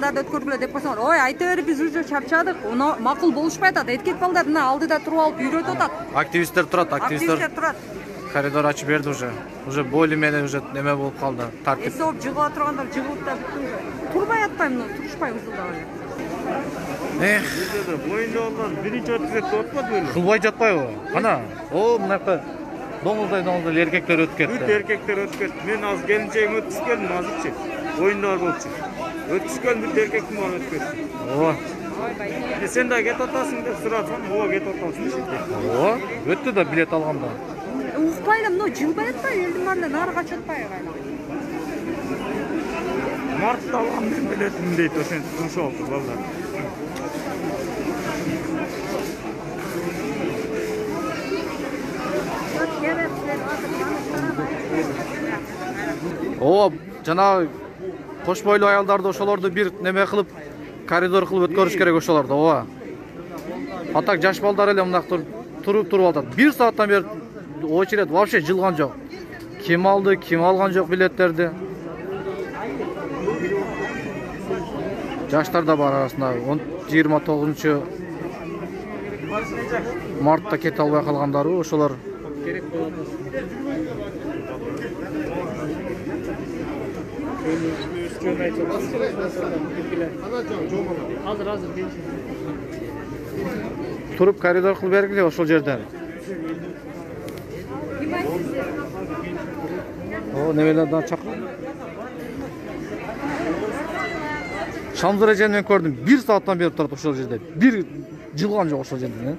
балдарды өткөргүлө деп койсоңор, ой, айта бер, биз уже чарчадык. Уну макул болушпай атат. Эркек балдар мына алдыда туруп алып үйрөтүп атат. Активисттер турат, активисттер турат. Коридор ачып берди уже. Уже более менее уже неме болуп калды. Тартип. Эсе оп жыгыла тургандар жыгылып да бүттү уже. Турбай атпайм, турушпай узулдап эле. Эх, Боюнда болгон биринчи өткөзөт отпады беле? кылбай жатпайбы? Кана, о, мынакта доңуздай эркектер өтүп кетти. Бүт эркектер өтүп кетти. Мен азыр келинчегим өткүзүп келдим азырчы. Боюндар болчу. Өткүзүп келдим, бүт эркектин баары өтүп кетти. Ооба. Сен да кетип атасың деп сурасам, ооба кетип атасың дешти. Ооба, өттү да билет алганда. Укпай элем, мына жылбай атпайбы, элдин баарында нары качып атпайбы кайла. Мартта алган мен билетим дейт, ошентип ушул балдар. Ооба, жана кош бойлуу аялдарды ошолорду бир неме кылып, коридор кылып өткөрүш керек ошолорду, ооба. Атак жаш балдар эле мындак туруп атат. 1 сааттан бери очередь вообще жылган жок. Ким алды, ким алган жок билеттерди. Жаштар да бар арасында 29 мартта кете албай калгандары, ошолор керек болот. Туруп коридор кылып бергиле ошол жерден. О, немелерден чакыр. Шамзыр эжени мен көрдүм. 1 сааттан бери турат ошол жерде. Бир жылган жок ошол жерде.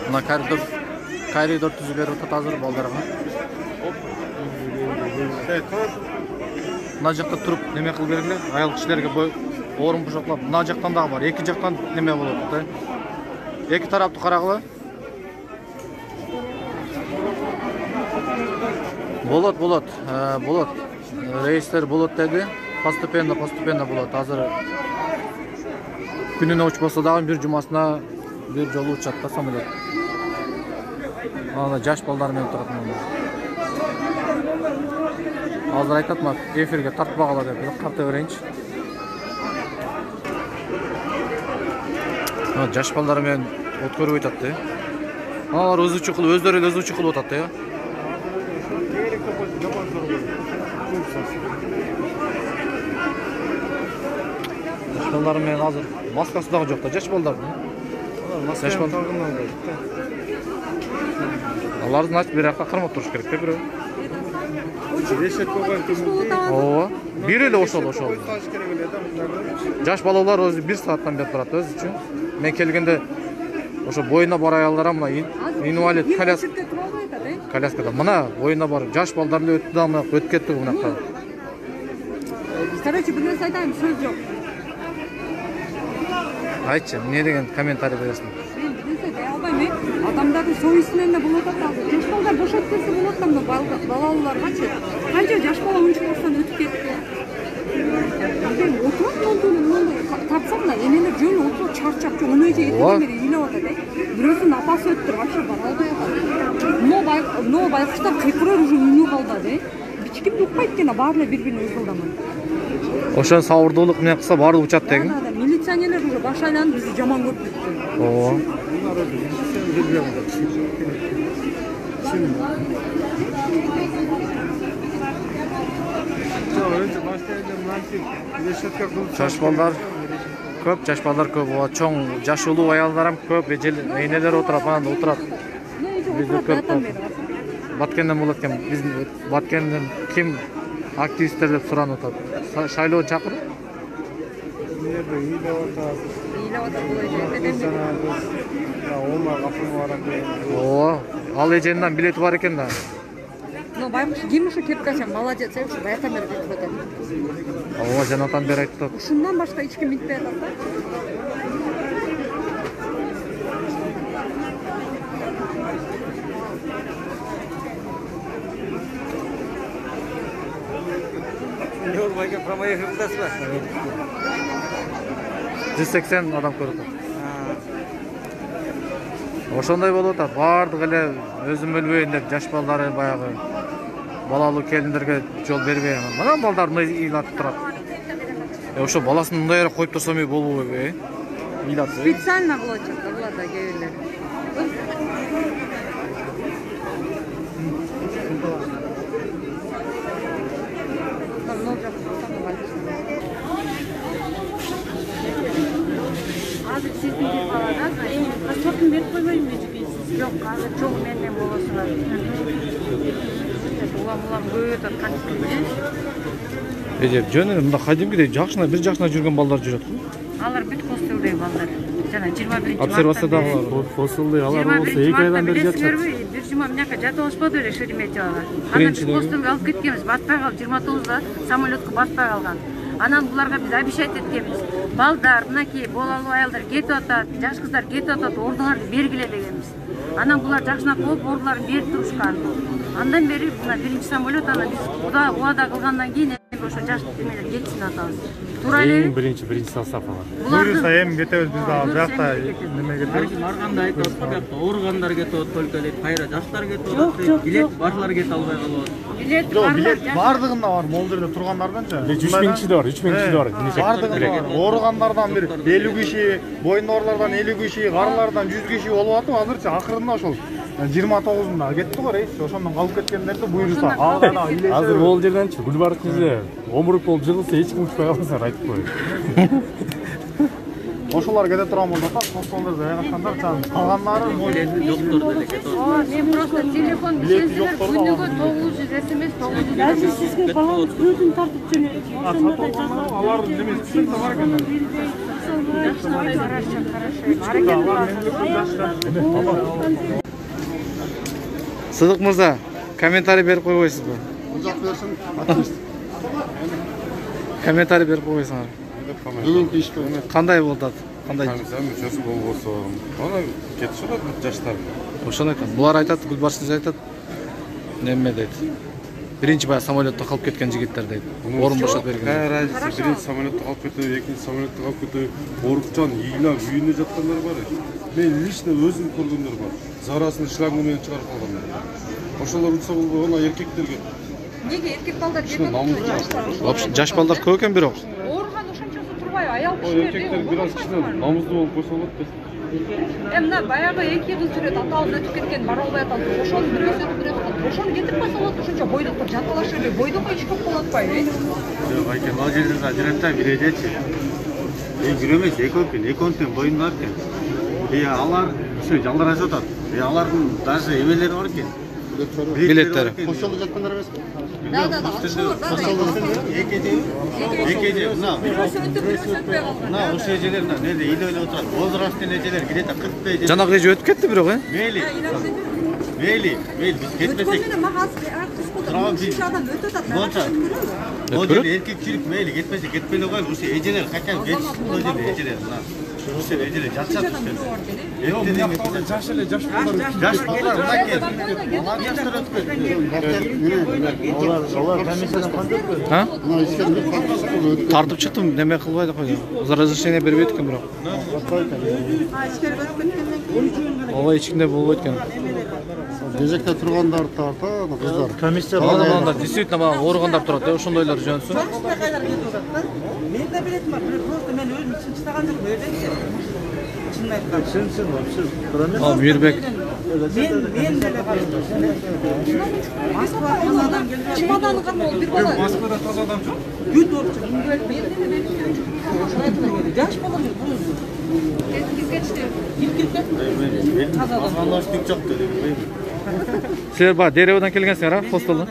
Мына коридор түзүп берип атат азыр балдарга. Мына жакта туруп неме кылып бергиле, аял кишилерге орун бошотлап. Мына жактан дагы бар. Эки жактан неме болот да. Эки тараптуу карагыла. Болот. Рейстер болот деди. Постепенно болот. Азыр күнүнө учпаса дагы бир жумасына бир жолу учат да самолет. Ана жаш балдар менен турат мына. Азыр айтат ма, эфирге тартпагыла деп, карта берейинчи. Жаш балдар менен өткөрүп атат да. Алар өзүчө кылып, өздөрү эле өзүчө кылып атат да. Балдар менен азыр маскасы дагы жок да, жаш балдардын. Жаш балдар. Алардын ачып бир жакка кармап туруш керек да бирөө. Ооба, бир эле ошол. Жаш балалар өзү 1 сааттан бери турат өзүчө. Мен келгенде ошо боюна бар аялдар мына инвалид коляскада мына боюна бар жаш балдар эле өттү да, мына өтүп кетти мынакта. Короче, бир нерсе айтайын, сөз жок. Айтчы, эмне деген комментарий бересиң? Мен бир нерсе дей албайм. Адамдардын совестинен да болот атат. Жаш балдар бошоп келсе болот да, балаларгачы. Канча жаш бала унчукпастан өтүп кетти. Мен отурам мындай тартсам да, энелер жөн отуруп чарчап, өнөйчө эткен бери ыйлап атат. Бирөөсүнүн апасы өттүр, вообще бара албай атат. Но байкуштар кыйкырар уже үнү калды. Ким укпайт экен, баары эле бири-бирине ызгылдамай. Ошон сабырдуулук менен кылса баары учат деген. Милиционерлер уже баш айланып бизди жаман көрүп кетти. Ооба. Жаш балдар көп, чоң жашылуу аялдар ham көп, эйнелер отурат, анан отурат. Баткенден болот экен, биздин Баткенден ким активисттер деп суранып атат. Шайлоо чакыр. Ооба, ал эженин билети бар экен да. Но байкуш ким ушу кепкачан молодец, ушу баятан бери кетип атат. Ооба, жанатан бери айтып атат. Ушундан башка эч ким билбей атат да. Yolbayga promaya hırıldasılar. 180 адам көрүп атат. Ошондой болуп атат. Баардык эле өзүм өлбөйүн деп жаш балдары баягы балалуу келиндерге жол бербей мына балдарды ыйлатып турат. Ошо баласын мындай эле коюп турсам үй болбойбу, ыйлатып. Специально блочат, Влада келелер. Азыр сиздин балада паспортун берип койбойм дешпейсиз. Жок, азыр чоң менен болосуңар. Улам көп өтөт кантип. Жөн эле мында кадимкидей жакшына бир жакшына жүргөн балдар жүрөт. Алар бүт хостелдеги балдар. Жана 21 марттан Обсервациядагы хостелдеги алар болсо 2 айдан бери жатышат. Бир жума мынакка жатып алышпады эле Шереметьевага. Биринчи Аны хостелге алып кеткенбиз, батпай калып 29-да самолетко батпай калган. Анан буларга биз обещать эткенбиз. Балдар, мынакей болалуу аялдар кетип атат, жаш кыздар кетип атат, ордуңарды бергиле дегенбиз. Анан булар жакшына коюп ордуларын берип турушкан. Андан бери мына биринчи самолет аны биз убада кылгандан кийин ошо жаш демелер кетсин деп атабыз. Туура элеби? Биринчи состав алар. Буюрса эми кетебиз биз ал жакта неме кетебиз. Барганда айтып атпа, бuyakta ооругандар кетип атат, только эле кайра жаштар кетип атат, билет барлар кете албай калып атат. Билет Жок, билет бардыгында бар, могул жерде тургандарданчы. 3000 киши да бар, 3000 киши да бар. Бардыгында бар. Ооругандардан бир 50 киши, боюндарлардан 50 киши, карылардан 100 киши болуп атып, азырчы акырында ошол 29-унда кетти го рейс. Ошондон калып кеткендерди буюрса алгана илесе. Азыр могул жерденчи Гүлбарык кызы омурук болуп жыгылса эч ким учпай калса айтып кой. Ошолар кете турган болду да, сосколдорду аягачкандар чан. Калгандары Билети жоктор деле кетип атат. Мен просто телефон күнүгө 900 смс 900. Даже сизге балаңыз өзүн тартып жөнөйт. алар неме списокто бар экен. Сыдык мырза, комментарий берип койбойсузбу? Комментарий берип койбойсуңар. Бүгүнкү иш Кандай болду? Кандай? Комиссия мүчөсү болбосо, ана кетишип атат жаштар. Ошону айтат. Булар айтат, Гүлбарык кызы айтат. Неме дейт. Биринчи баягы самолетто калып кеткен жигиттер дейт. Орун бошотуп берген. Кай разница, биринчи самолетто калып кетип, экинчи самолетто калып кетип, оорукчан ыйлап үйүнө жаткандар бар. Мен лично өзүм көргөндөр бар. Зарасын шлангы менен чыгарып калгандар. Ошолор учса болбой, ана эркектерге. Неге эркек балдар кетип Вообще жаш балдар көп экен бирок. Оорган ошончосу турбайбы, аял Эркектер кишилер. бир аз кичине намуздуу болуп койсо болот да. Мына баягы 2 кыз жүрөт, аталып өтүп кеткен, бара албай атат. Ошону бирөөсү өтүп бирөөсү. Ошону кетип койсо болот, ошончо бойдоктор жаталашып эле, бойдокко ич көп болуп атпайбы? Жок, айкен, ал жерден ажырата бирежечи. Бир эмес, экөөнүн боюн бар экен. Алар ушу жалдарашып атат. Алардын даже эмелери бар экен. Билеттери. Кошолдо жаткандар эмеспи? Да, ошолор да. Экеже, мына. Бирөөсү өтүп, бирөөсү өтпөй калган. Мына ошол эжелер мына неде үйлөнүп отурат. Возрастын эжелер где-то 45 Жанагы эже өтүп кетти бирок, Мейли, биз кетпесек. Өткөнүнө мага ушунча адам өтүп атат. Ол жерде эркек жүрүп мейли кетпесе кетпей эле коелу. Ушул эжелер качан кетишти ол жерде эжелер мына. Ушул эжелер жашап жүргөн. Жаш балдар мынакей. Алар жаштар өтүп кетти. Алар комиссиядан кантип өтпөдү? Ha? Мына ишкердик кантип Тартып чыктым, неме кылбайды койду. Разрешение бербейт экен бирок. Ишкерге өтүп кеткенден кийин Ооба ичинде болбойт экен. кезекте тургандар тартат, кыздар. Комиссия Балдар действительно баягы ооругандар турат, ошондойлор жөнсүн. Мен да билетим бар, просто мен өзүм чыгыстаган жокмун, өзүнчө. Чын айтканда. Сен вообще Ал Мирбек. Мен деле Москвадан келген. чемоданы кармалып бир бала. Москвада таза адам жок. Бүт болчу. Жаш бала Азганлаштык жок деле билбейм. Силер баягы Дереводан келгенсиңер, хостелдон?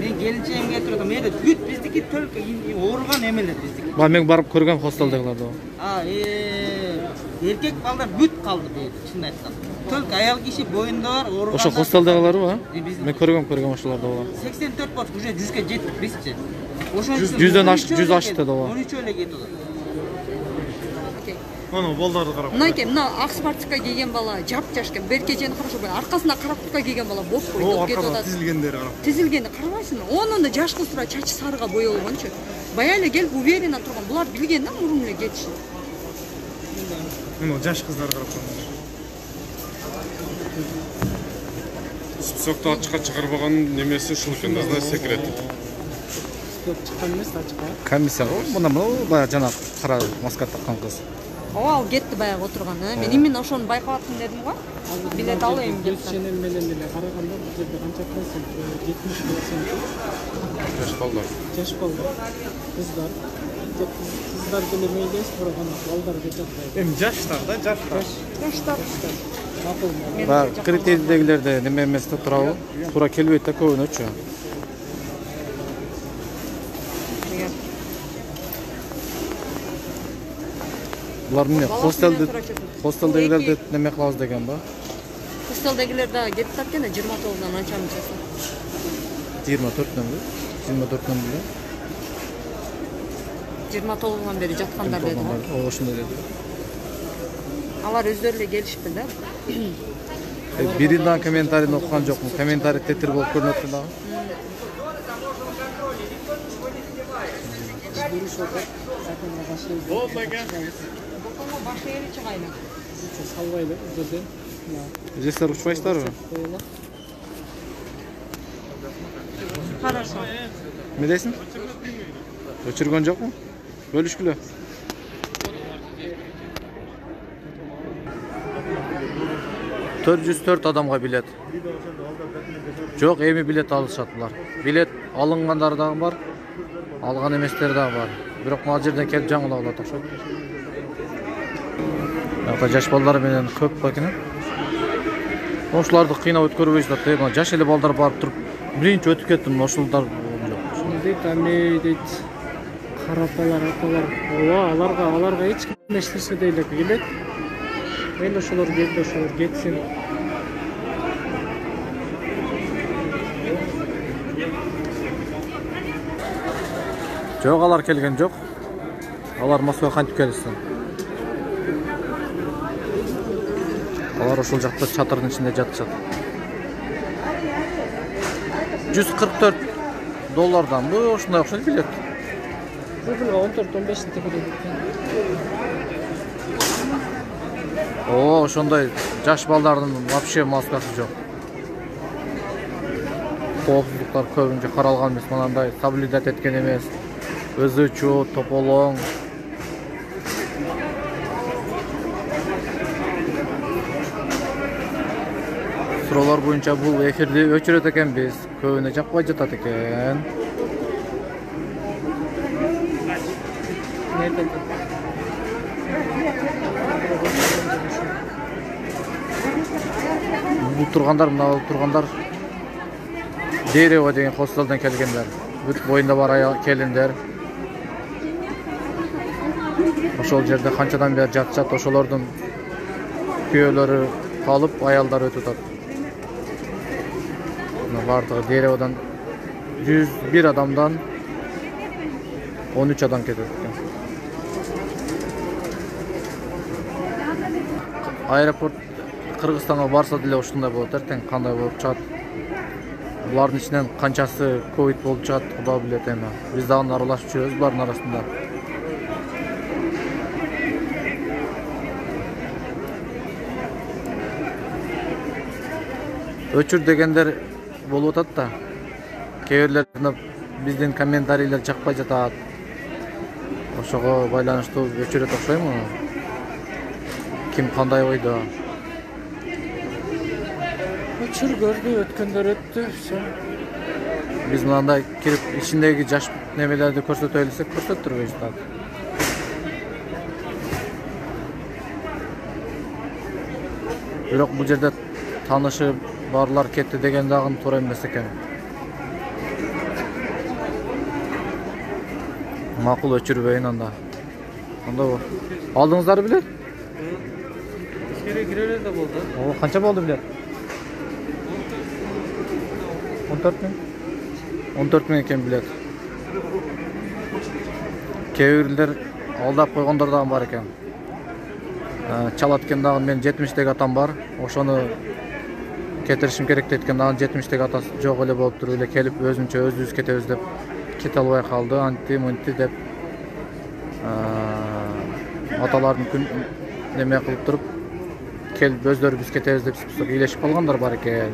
мен келинчегим кетип атам. Мен бүт биздики только ооруган эмелер биздики. Баягы мен барып көргөм хостелдегилерди. Эркек балдар бүт калды бу жерде, чын айтканда. Только аял киши боюнда бар, ооруган. Ошо хостелдегилерби? Мен көргөм ошолорду. 84 болчу, уже 100ге жеттик бизчи. Ошон 100дөн ашты, 100 ашты да бар. 13 эле кетип атат. Аны балдарды карап. Мынакей, мына ак спортивка кийген бала, жап-жаш экен. Беркежени карашы, аркасына кара куртка кийген бала боп бойдоп кетип атат. Тизилгендери карап. Тизилгени карабайсыңбы? Онун да жаш кыз тура чачы сарыга боелгончу. Бая эле келип уверенно турган. Булар билген да мурун эле кетишин. Мына жаш кыздар карап. списокто ачыкка чыгарбаган немеси ушул экен да, знаешь, секрети. Чыккан эмес, ачыкка. Комиссия го мына баягы жана кара маска таккан кыз. Ооба, ал кетти баягы отурган. Мен именно ошону байкап аттым дедим го. Билет алайын деп. Ченел менен эле караганда бул жерде канча процент? 70%. Жаш балдар. Жаш балдар, кыздар. Кыздар деле мейдес, бирок ана балдар деп жатпайт. Эми жаштар да, жаштар. Жаштар. Макул. Баягы критерийдегилерде неме эмес да турабы? Туура келбейт да көбүнөчү. Булар эмне хостелдегилерди неме кылабыз деген ба? Хостелдегилер да кетип аткан да 29-дан анчамын часа. 24-төн бе? 24-төн бе? 29-дан бери жаткандар деди го. Ооба ошондой деди. Алар өздөрү эле келишипти да. Биринин комментарийин окуган жокмун. Комментарий тетир болуп көрүнөт экен дагы. Баш ээри чыгайлы. Салбайлы жерден. Жестер учпайсыздарбы? Хорошо. Эмне дейсиң? Өчүргөн жокму? Бөлүшкүлө. $404 адамга билет. Жок, эми билет алышат булар. Билет алынгандар дагы бар, алган эместер дагы бар. Бирок мына жерден келип жаңылап алат окшойт. Ата жаш балдар менен көп бакын. Ошолорду кыйнап өткөрбөйсүздар да. Мына жаш эле балдар барып туруп, биринчи өтүп кеттим, ошолор жок. Дейт, ами дейт, карапалар, аталар, ооба, аларга эч ким эчтесе дейле келет. Мен ошолор келди, ошолор кетсин. Жок, алар келген жок. Алар Москвага кантип келишsin? Алар ошол жакта чатырдын ичинде жатышат. $144 бу ошондой окшойт билет. Рублга 14-15 тегелет. Ошондой жаш балдардын вообще маскасы жок. Коопсуздуктар көбүнчө каралган эмес, мынандай соблюдать эткен эмес. Өзүчө тополоң. Суроолор боюнча бул эфирди өчүрөт экенбиз. Көбүнө жакпай жатат экен. Бул тургандар Дерево деген хостелден келгендер. Бүт боюнда бар келиндер. Ошол жерде канчадан бери жатышат, ошолордун күйөөлөрү калып, аялдар өтүп атат. Бардыгы Дереводан 101 адамдан 13 адам кетет экен. Аэропорт Кыргызстанга барса деле ушундай болот, эртең кандай болуп чыгат. Булардын ичинен канчасы ковид болуп чыгат, Кудай билет эми. Биз дагы аралашып жүрөбүз булардын арасында. Өчүр дегендер болуп атат да. Кээ бирлер биздин комментарийлер жакпай жатат. Ошого байланыштуу өчүрөт окшойму? Ким кандай ойдо? Өчүр көрдү, өткөндөр өттү, все. Биз мындай кирип ичиндеги жаш немелерди көрсөтө элсек көрсөттүрбөйбүз да. Бирок бул жерде танышы барлар кетти деген дагы туура эмес экен. Макул өчүрбөйүн анда. Анда алдыңыздар билет? Кире кирелер да болду. Канча болду билет? 14 миң? 14 миң экен билет. Кээ бирлер алдап койгондор дагы бар экен. Чалат экен дагы, мен 70-теги атам бар. Ошону кетиришим керек дейт дагы 70-теги атасы жок эле болуп туруп эле келип өзүбүз кетебиз деп кете албай калды, анти деп аталардын күн неме кылып туруп келип өздөрү биз кетебиз деп илешип калгандар бар экен.